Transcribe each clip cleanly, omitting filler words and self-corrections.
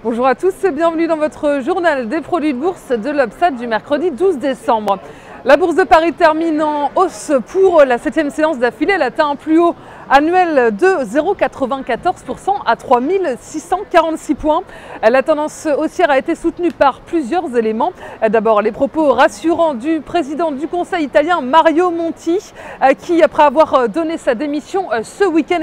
Bonjour à tous et bienvenue dans votre journal des produits de bourse de l'Obstat du mercredi 12 décembre. La bourse de Paris termine en hausse pour la 7e séance d'affilée. Elle atteint un plus haut annuel de 0,94% à 3646 points. La tendance haussière a été soutenue par plusieurs éléments. D'abord, les propos rassurants du président du Conseil italien Mario Monti, qui, après avoir donné sa démission ce week-end,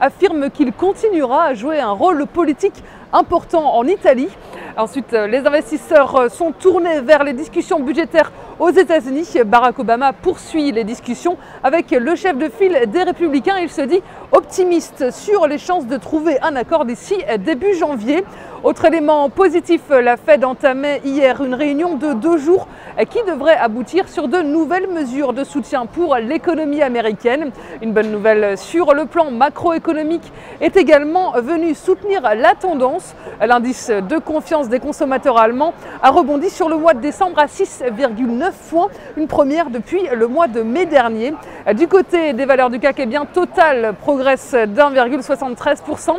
affirme qu'il continuera à jouer un rôle politique important en Italie. Ensuite, les investisseurs sont tournés vers les discussions budgétaires aux États-Unis. Barack Obama poursuit les discussions avec le chef de file des Républicains. Il se dit optimiste sur les chances de trouver un accord d'ici début janvier. Autre élément positif, la Fed entamait hier une réunion de 2 jours qui devrait aboutir sur de nouvelles mesures de soutien pour l'économie américaine. Une bonne nouvelle sur le plan macroéconomique est également venue soutenir la tendance. L'indice de confiance des consommateurs allemands a rebondi sur le mois de décembre à 6,9 points, une première depuis le mois de mai dernier. Du côté des valeurs du CAC, Total progresse d'1,73%.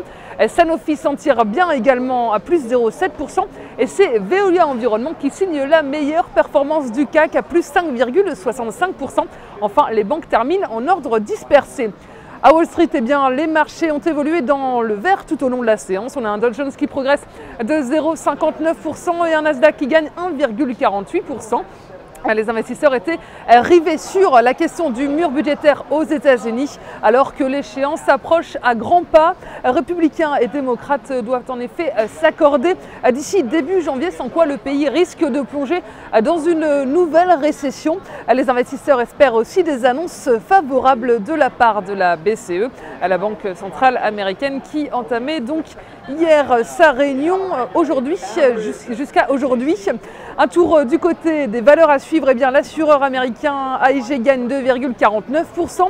Sanofi s'en tire bien également à plus 0,7% et c'est Veolia Environnement qui signe la meilleure performance du CAC à plus 5,65%. Enfin, les banques terminent en ordre dispersé. À Wall Street, les marchés ont évolué dans le vert tout au long de la séance. On a un Dow Jones qui progresse de 0,59% et un Nasdaq qui gagne 1,48%. Les investisseurs étaient rivés sur la question du mur budgétaire aux États-Unis alors que l'échéance s'approche à grands pas. Républicains et démocrates doivent en effet s'accorder d'ici début janvier, sans quoi le pays risque de plonger dans une nouvelle récession. Les investisseurs espèrent aussi des annonces favorables de la part de la BCE, la Banque centrale américaine, qui entamait donc hier sa réunion jusqu'à aujourd'hui. Un tour du côté des valeurs à suivre, l'assureur américain AIG gagne 2,49%,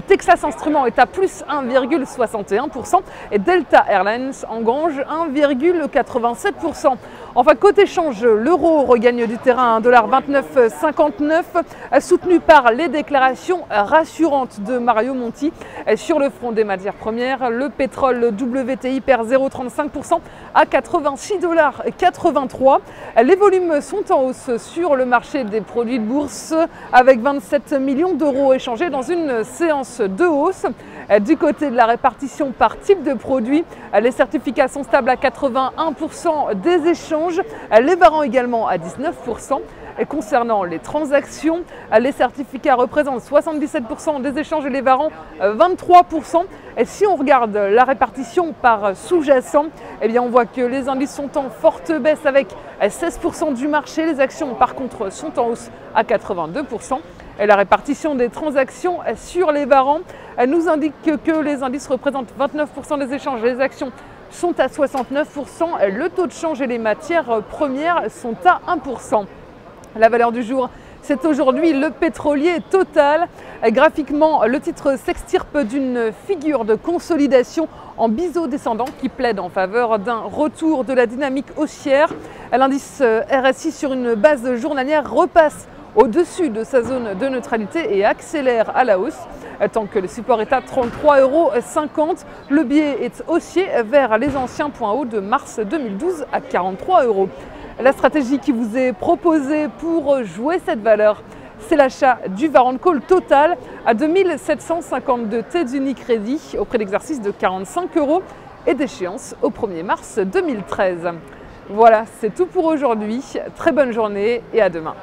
Texas Instruments est à plus 1,61% et Delta Airlines engrange 1,87%. Enfin, côté change, l'euro regagne du terrain à 1,2959 $, soutenu par les déclarations rassurantes de Mario Monti sur le front des matières premières. Le pétrole WTI perd 0,35% à 86,83 $. Les volumes sont en hausse sur le marché des produits de bourse avec 27 millions d'euros échangés dans une séance de hausse. Du côté de la répartition par type de produit, les certificats sont stables à 81% des échanges, les varants également à 19%. Et concernant les transactions, les certificats représentent 77% des échanges et les varants 23%. Et si on regarde la répartition par sous-jacent, on voit que les indices sont en forte baisse avec 16% du marché. Les actions par contre sont en hausse à 82%. Et la répartition des transactions sur les varants nous indique que les indices représentent 29% des échanges. Les actions sont à 69%. Le taux de change et les matières premières sont à 1%. La valeur du jour, c'est aujourd'hui le pétrolier Total. Graphiquement, le titre s'extirpe d'une figure de consolidation en biseau descendant qui plaide en faveur d'un retour de la dynamique haussière. L'indice RSI sur une base journalière repasse au-dessus de sa zone de neutralité et accélère à la hausse. Tant que le support est à 33,50 €, le biais est haussier vers les anciens points hauts de mars 2012 à 43 €. La stratégie qui vous est proposée pour jouer cette valeur, c'est l'achat du Warrant Call Total à 2752 T d'Unicredit au prix d'exercice de 45 € et d'échéance au 1er mars 2013. Voilà, c'est tout pour aujourd'hui. Très bonne journée et à demain.